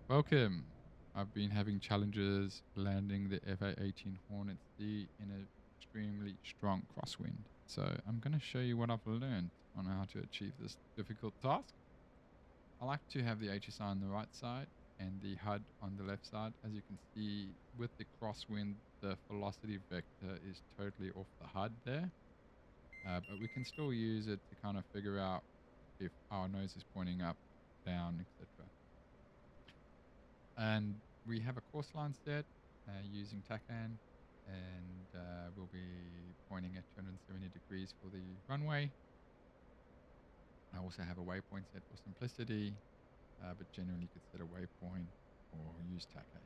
Welcome. I've been having challenges landing the A-18 Hornet C in an extremely strong crosswind. So I'm going to show you what I've learned on how to achieve this difficult task. I like to have the HSI on the right side and the HUD on the left side. As you can see with the crosswind, the velocity vector is totally off the HUD there. But we can still use it to kind of figure out if our nose is pointing up, down, etc. And we have a course line set using TACAN, and we'll be pointing at 270 degrees for the runway. I also have a waypoint set for simplicity, but generally you could set a waypoint or use TACAN.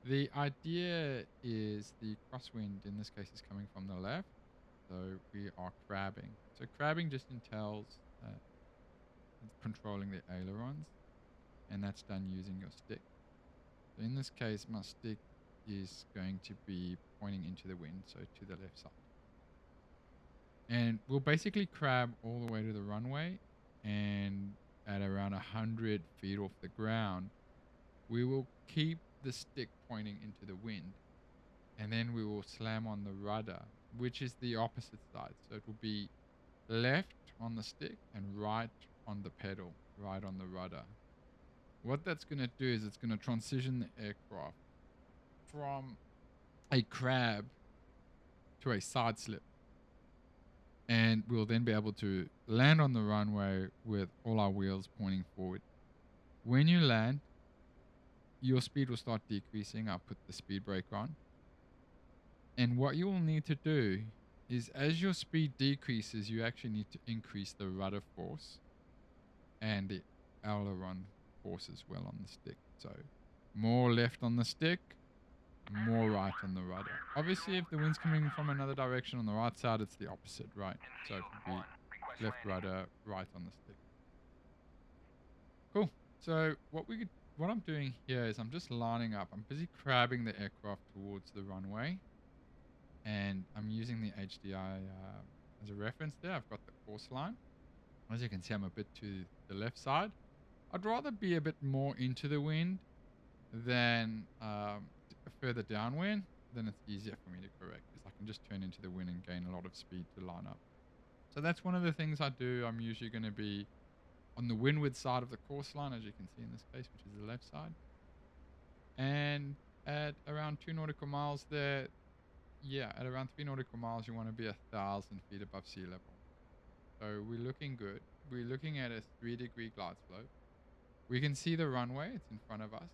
The idea is the crosswind in this case is coming from the left, so we are crabbing. So crabbing just entails controlling the ailerons, and that's done using your stick. So in this case, my stick is going to be pointing into the wind, so to the left side. And we'll basically crab all the way to the runway, and at around 100 feet off the ground, we will keep the stick pointing into the wind, and then we will slam on the rudder, which is the opposite side. So it will be left on the stick and right on the pedal, right on the rudder. What that's going to do is it's going to transition the aircraft from a crab to a side slip. And we'll then be able to land on the runway with all our wheels pointing forward. When you land, your speed will start decreasing. I'll put the speed brake on. And what you will need to do is as your speed decreases, you actually need to increase the rudder force and the aileron force as well on the stick. So more left on the stick, more right on the rudder. Obviously, if the wind's coming from another direction on the right side, it's the opposite, right? So it would be left rudder, right on the stick. Cool. So what I'm doing here is I'm just lining up. I'm busy crabbing the aircraft towards the runway, and I'm using the HDI as a reference there. I've got the course line. As you can see, I'm a bit to the left side. I'd rather be a bit more into the wind than further downwind. Then it's easier for me to correct because I can just turn into the wind and gain a lot of speed to line up. So that's one of the things I do. I'm usually going to be on the windward side of the course line, as you can see in this case, which is the left side. And at around 2 nautical miles there, at around 3 nautical miles, you want to be 1,000 feet above sea level. So we're looking good. We're looking at a 3-degree glide slope. We can see the runway. It's in front of us.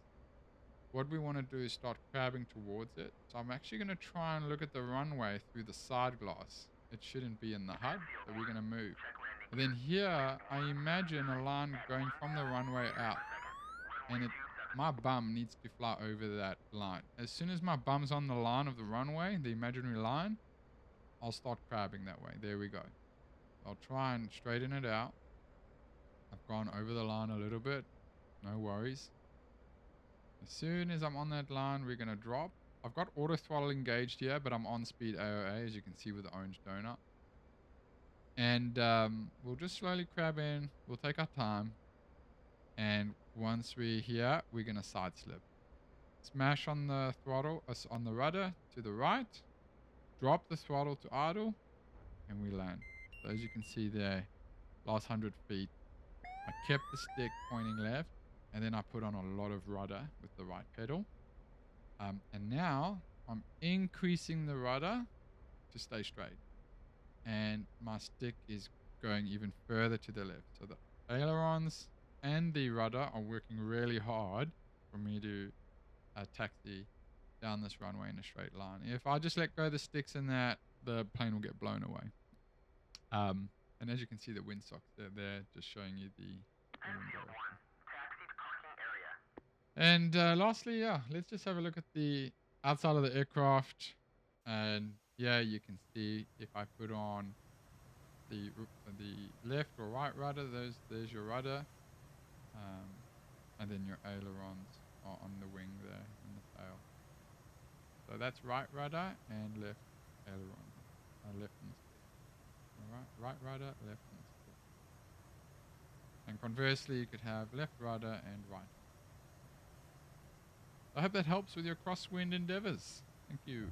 What we want to do is start crabbing towards it. So I'm actually going to try and look at the runway through the side glass. It shouldn't be in the HUD, so we're going to move. And then here, I imagine a line going from the runway out. And my bum needs to fly over that line. As soon as my bum's on the line of the runway, the imaginary line, I'll start crabbing that way. There we go. I'll try and straighten it out. I've gone over the line a little bit. No worries. As soon as I'm on that line, we're going to drop. I've got auto throttle engaged here, but I'm on speed AOA, as you can see with the orange donut. And we'll just slowly crab in. We'll take our time. And once we're here, we're going to side slip. Smash on the throttle, on the rudder to the right. Drop the throttle to idle. And we land. So as you can see there, last 100 feet, I kept the stick pointing left. And then I put on a lot of rudder with the right pedal. And now I'm increasing the rudder to stay straight. And my stick is going even further to the left. So the ailerons and the rudder are working really hard for me to taxi down this runway in a straight line. If I just let go of the sticks in that, the plane will get blown away. And as you can see, the windsocks, they're there just showing you the wind direction. And lastly, let's just have a look at the outside of the aircraft. And you can see if I put on the left or right rudder, there's your rudder. And then your ailerons are on the wing there in the tail. So that's right rudder and left aileron. Left on the stick. All right rudder, left on the stick. And conversely, you could have left rudder and right. I hope that helps with your crosswind endeavors. Thank you.